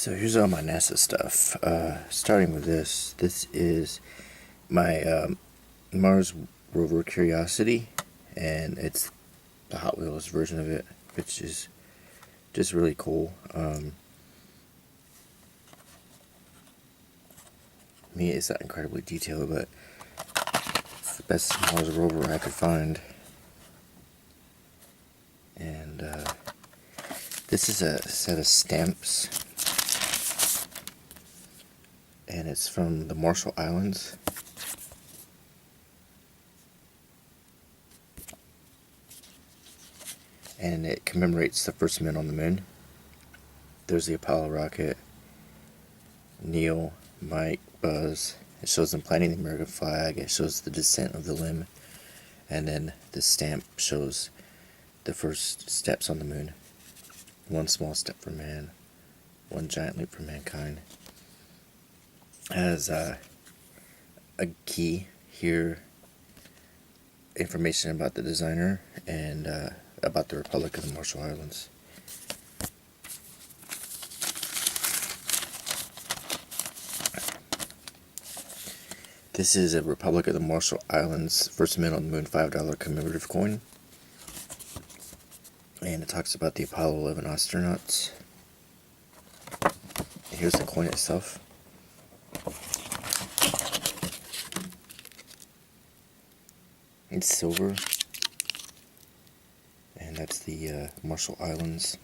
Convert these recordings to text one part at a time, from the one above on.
So here's all my NASA stuff. Starting with this. This is my Mars rover Curiosity, and it's the Hot Wheels version of it, which is just really cool. It's not incredibly detailed, but it's the best Mars rover I could find. And this is a set of stamps, and it's from the Marshall Islands. And it commemorates the first men on the moon. There's the Apollo rocket, Neil, Mike, Buzz. It shows them planting the American flag. It shows the descent of the limb. And then the stamp shows the first steps on the moon. One small step for man, one giant leap for mankind. Has a key here, information about the designer, and about the Republic of the Marshall Islands. This is a Republic of the Marshall Islands First Men on the Moon $5 commemorative coin. And it talks about the Apollo 11 astronauts. Here's the coin itself. It's silver. And that's the Marshall Islands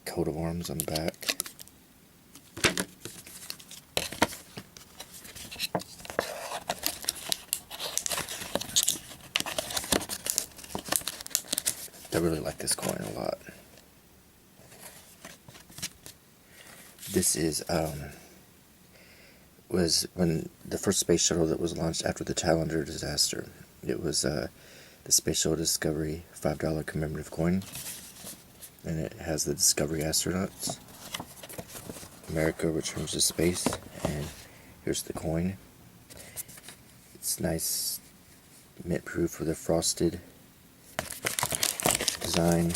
coat of arms on the back. I really like this coin a lot. This is was when the first space shuttle that was launched after the Challenger disaster. It was the Space Shuttle Discovery $5 commemorative coin, and it has the Discovery astronauts. America returns to space, and here's the coin. It's nice, mint proof with a frosted design,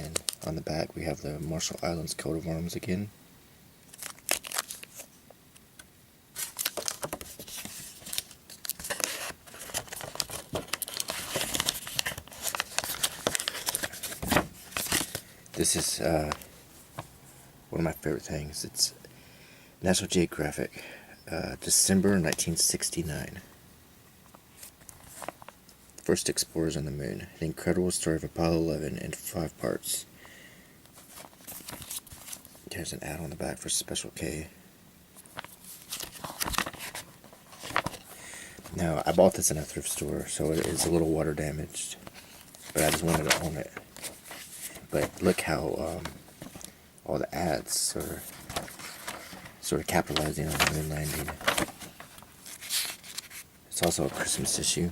and on the back we have the Marshall Islands coat of arms again. This is one of my favorite things. It's National Geographic, December 1969. First explorers on the moon. The incredible story of Apollo 11 in 5 parts. There's an ad on the back for Special K. Now, I bought this in a thrift store, so it is a little water damaged, but I just wanted to own it. But look how all the ads are sort of capitalizing on the moon landing. It's also a Christmas issue.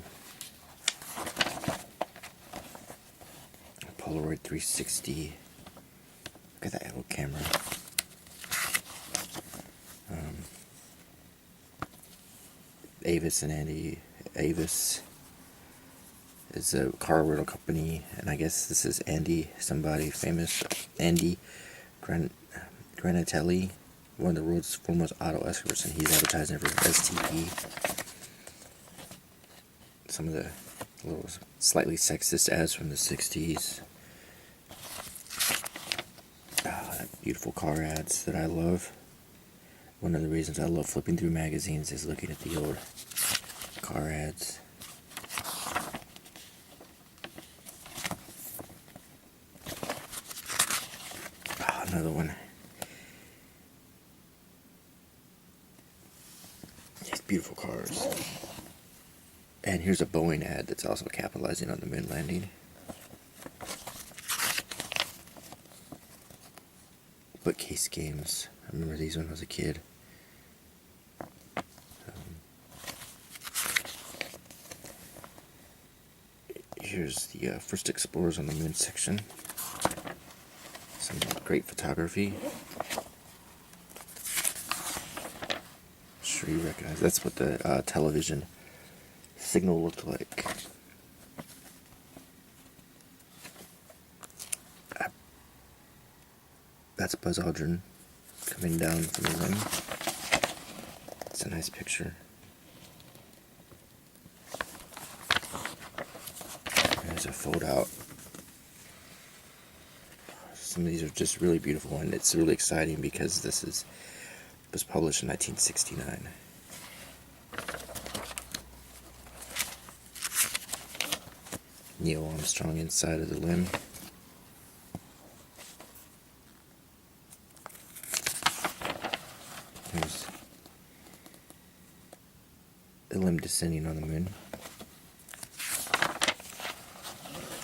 Polaroid 360. Look at that little camera. Avis and Andy. Avis is a car rental company, and I guess this is Andy, somebody famous. Andy Granatelli, one of the world's foremost auto experts, and he's advertising for STP. Some of the little slightly sexist ads from the 60s. Beautiful car ads that I love. One of the reasons I love flipping through magazines is looking at the old car ads. Another one. These beautiful cars. And here's a Boeing ad that's also capitalizing on the moon landing. Bookcase games. I remember these when I was a kid. Here's the first explorers on the moon section. Some great photography. I'm sure you recognize. That's what the television signal looked like. That's Buzz Aldrin coming down from the limb. It's a nice picture. There's a fold out. Some of these are just really beautiful, and it's really exciting because this was published in 1969. Neil Armstrong inside of the limb. There's the limb descending on the moon.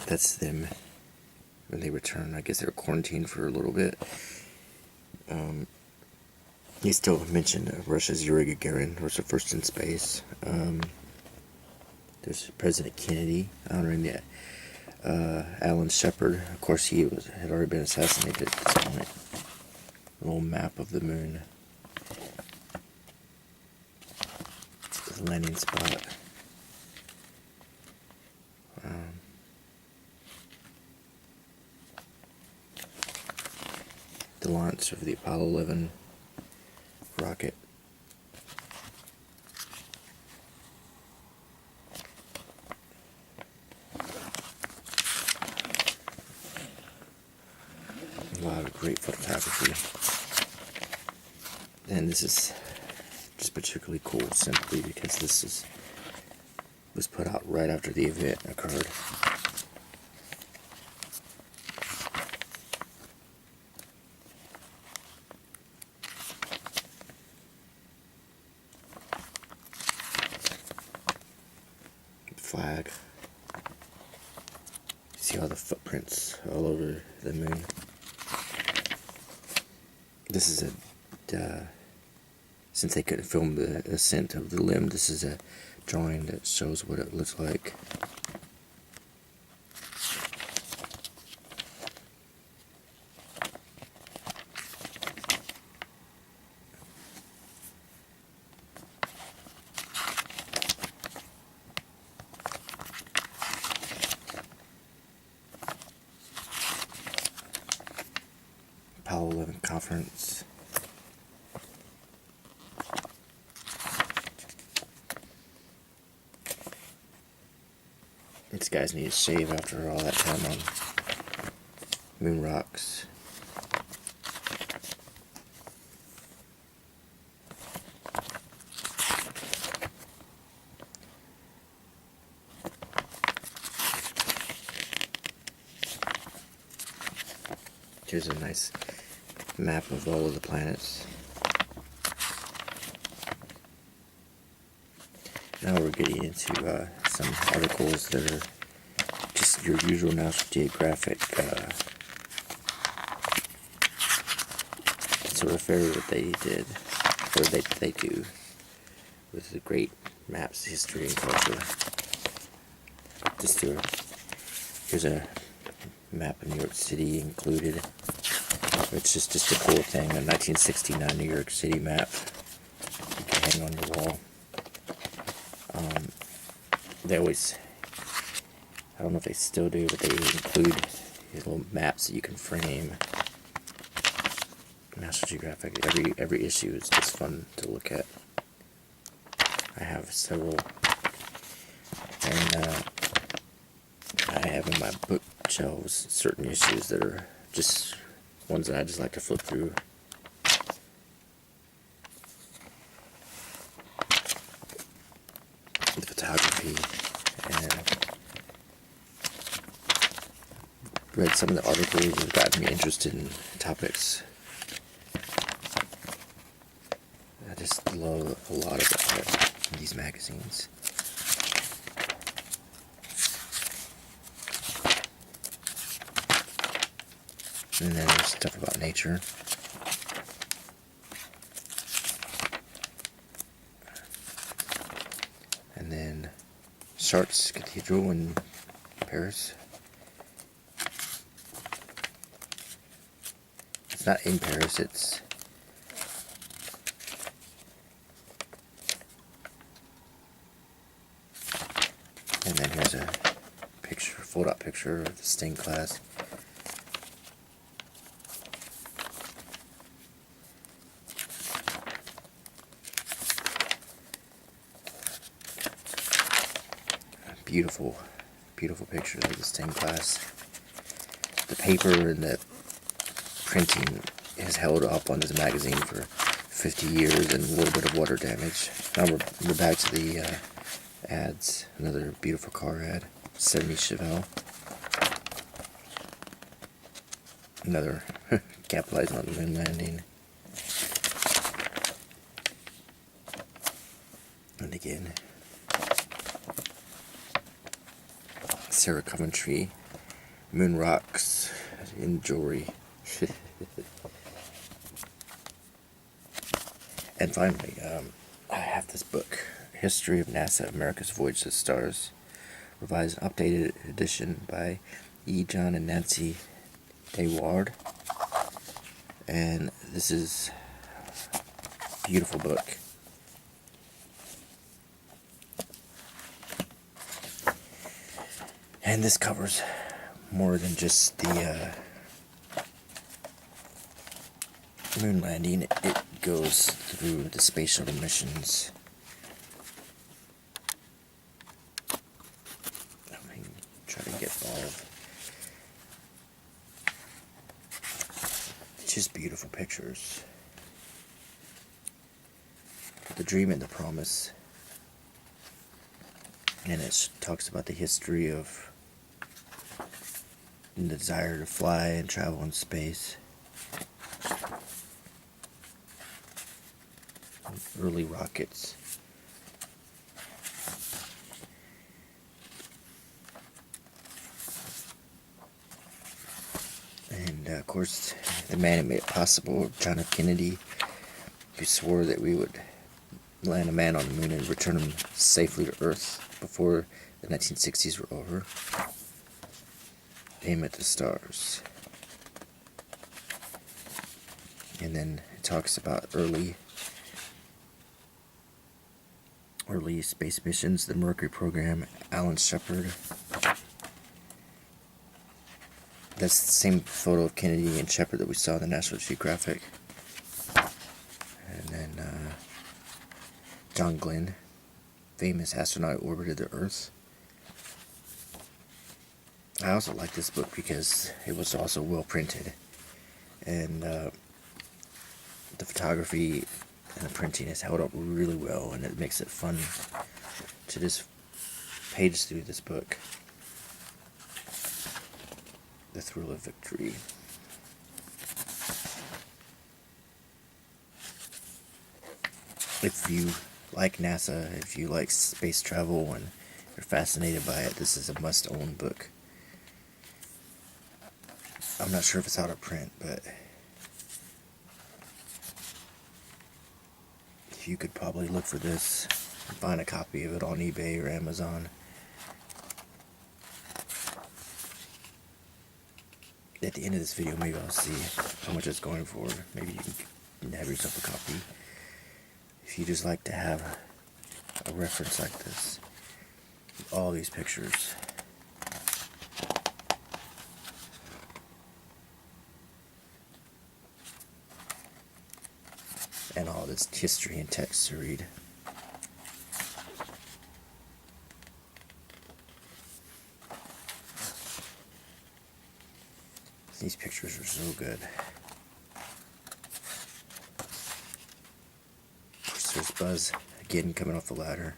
That's them when they return. I guess they were quarantined for a little bit. He still mentioned Russia's Yuri Gagarin was the first in space. There's President Kennedy honoring the Alan Shepard. Of course, he had already been assassinated at this point. A little map of the moon. The landing spot. The launch of the Apollo 11 rocket. A lot of great photography. And this is just particularly cool simply because this was put out right after the event occurred. Flag. See all the footprints all over the moon. This is since they couldn't film the ascent of the limb, this is a drawing that shows what it looks like. Apollo 11 conference. These guys need to shave after all that time on moon rocks. Here's a nice map of all of the planets. Now we're getting into some articles that are just your usual National Geographic sort of fair that they did, or they do, with the great maps, history, and culture. Here's a map of New York City included. It's just a cool thing, a 1969 New York City map you can hang on your wall. They always, I don't know if they still do, but they include these little maps that you can frame. National Geographic, every issue is just fun to look at. I have several, and I have in my bookshelves certain issues that are just ones that I just like to flip through. The photography, and read some of the articles that have gotten me interested in topics. I just love a lot of these magazines. And then there's stuff about nature. And then Chartres Cathedral in Paris. It's not in Paris, it's and then here's a picture, fold out picture of the stained glass. beautiful, beautiful pictures of the stained glass. The paper and the printing has held up on this magazine for 50 years and a little bit of water damage. Now we're back to the ads. Another beautiful car ad. 70 Chevelle. Another capitalizing on the moon landing. And again, Sarah Coventry, moon rocks in jewelry. And finally, I have this book, History of NASA, America's Voyage to the Stars, revised and updated edition by E. John and Nancy Dayward. And this is a beautiful book. And this covers more than just the moon landing. It goes through the space shuttle missions. Let me try to get all of just beautiful pictures. The Dream and the Promise. And it talks about the history of the desire to fly and travel in space. Early rockets. And of course, the man who made it possible, John F. Kennedy, who swore that we would land a man on the moon and return him safely to Earth before the 1960s were over. Aim at the stars. And then it talks about early space missions, the Mercury program, Alan Shepard. That's the same photo of Kennedy and Shepard that we saw in the National Geographic. And then John Glenn, famous astronaut who orbited the Earth. I also like this book because it was also well printed. And the photography and the printing is held up really well, and it makes it fun to just page through this book. The Thrill of Victory. If you like NASA, if you like space travel and you're fascinated by it, this is a must-own book. I'm not sure if it's out of print, but you could probably look for this and find a copy of it on eBay or Amazon. At the end of this video, maybe I'll see how much it's going for. Maybe you can have yourself a copy. If you just like to have a reference like this, all these pictures. And all this history and text to read. These pictures are so good. Of course, there's Buzz again coming off the ladder.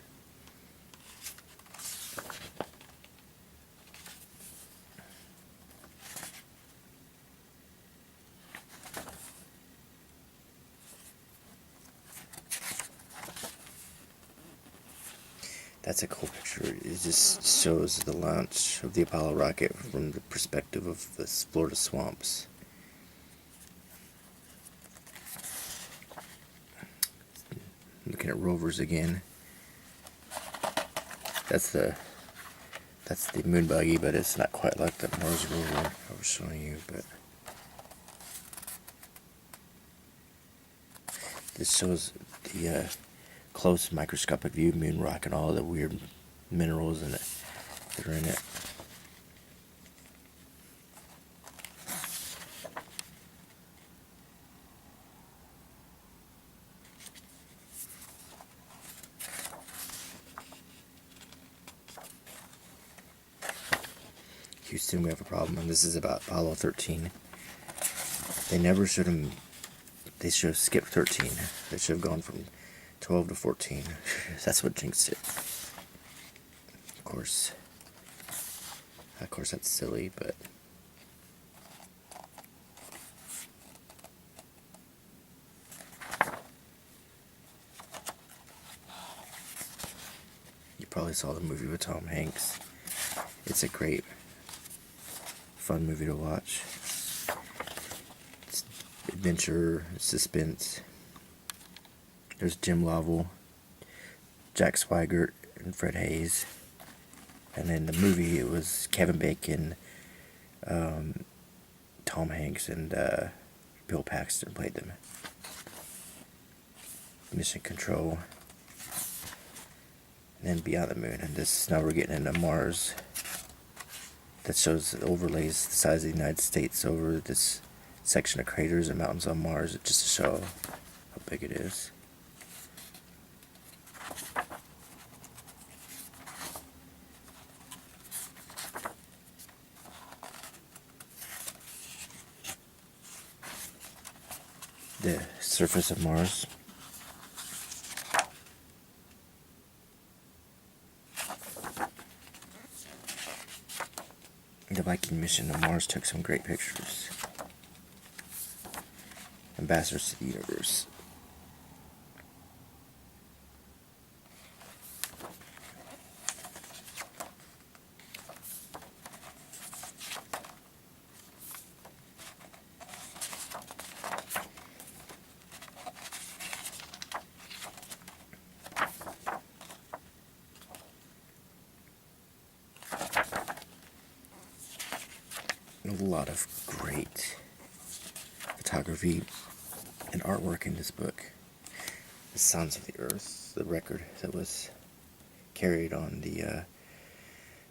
That's a cool picture. It just shows the launch of the Apollo rocket from the perspective of the Florida swamps. Looking at rovers again. That's the moon buggy, but it's not quite like the Mars rover I was showing you. But this shows the close microscopic view of moon rock and all the weird minerals in it that are in it. Houston, we have a problem. And this is about Apollo 13. They never should have. They should have skipped 13. They should have gone from 12 to 14. That's what jinxed it. Of course, that's silly, but you probably saw the movie with Tom Hanks. It's a great, fun movie to watch. It's adventure, suspense. There's Jim Lovell, Jack Swigert, and Fred Hayes. And in the movie, it was Kevin Bacon, Tom Hanks, and Bill Paxton played them. Mission Control. And then Beyond the Moon. And now we're getting into Mars. That shows, overlays the size of the United States over this section of craters and mountains on Mars, just to show how big it is. The surface of Mars. The Viking mission to Mars took some great pictures. Ambassadors to the universe. A lot of great photography and artwork in this book. The Sounds of the Earth, the record that was carried on the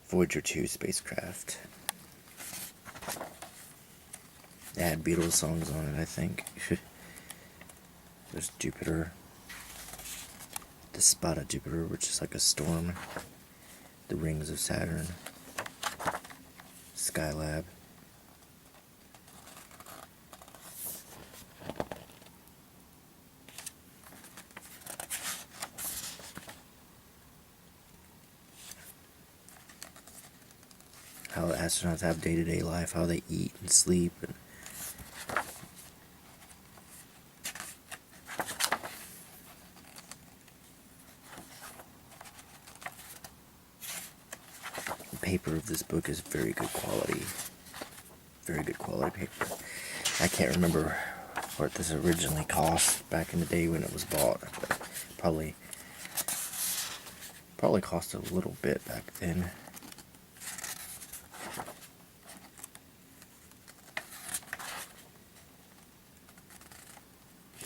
Voyager 2 spacecraft. It had Beatles songs on it, I think. There's Jupiter. The Spot of Jupiter, which is like a storm. The Rings of Saturn. Skylab. How the astronauts have day-to-day life, how they eat and sleep, and the paper of this book is very good quality. Very good quality paper. I can't remember what this originally cost back in the day when it was bought, but probably cost a little bit back then.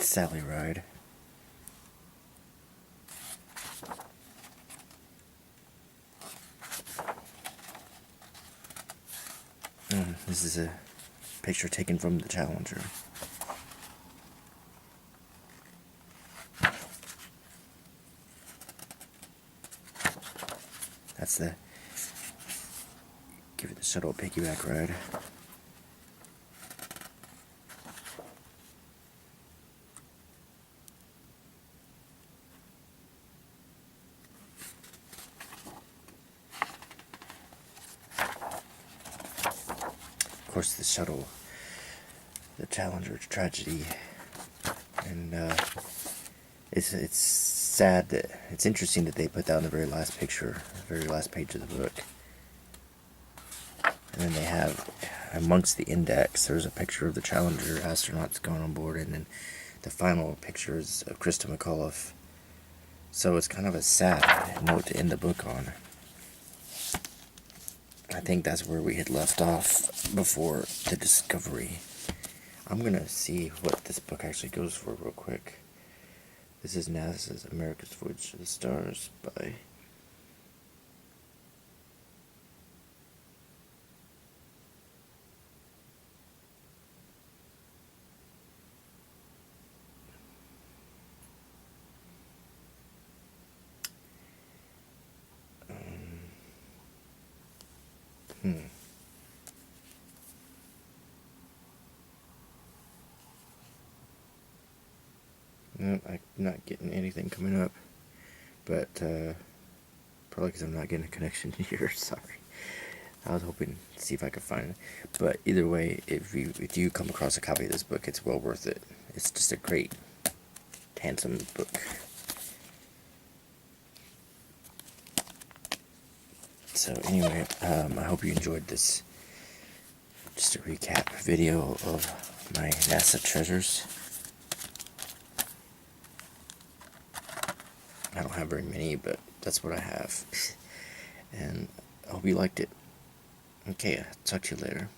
Sally Ride. This is a picture taken from the Challenger. That's the give it the shuttle piggyback ride. Of course, the shuttle, the Challenger tragedy, and it's sad that it's interesting that they put that on the very last picture, the very last page of the book. And then they have, amongst the index, there's a picture of the Challenger astronauts going on board, and then the final picture is of Krista McAuliffe. So it's kind of a sad note to end the book on. I think that's where we had left off before the discovery. I'm gonna see what this book actually goes for real quick. This is NASA's America's Voyage to the Stars by I'm not getting anything coming up, but probably because I'm not getting a connection here. Sorry. I was hoping to see if I could find it. But either way, if you come across a copy of this book, it's well worth it. It's just a great, handsome book. So anyway, I hope you enjoyed this. Just a recap video of my NASA treasures. I don't have very many, but that's what I have. And I hope you liked it. Okay, I'll talk to you later.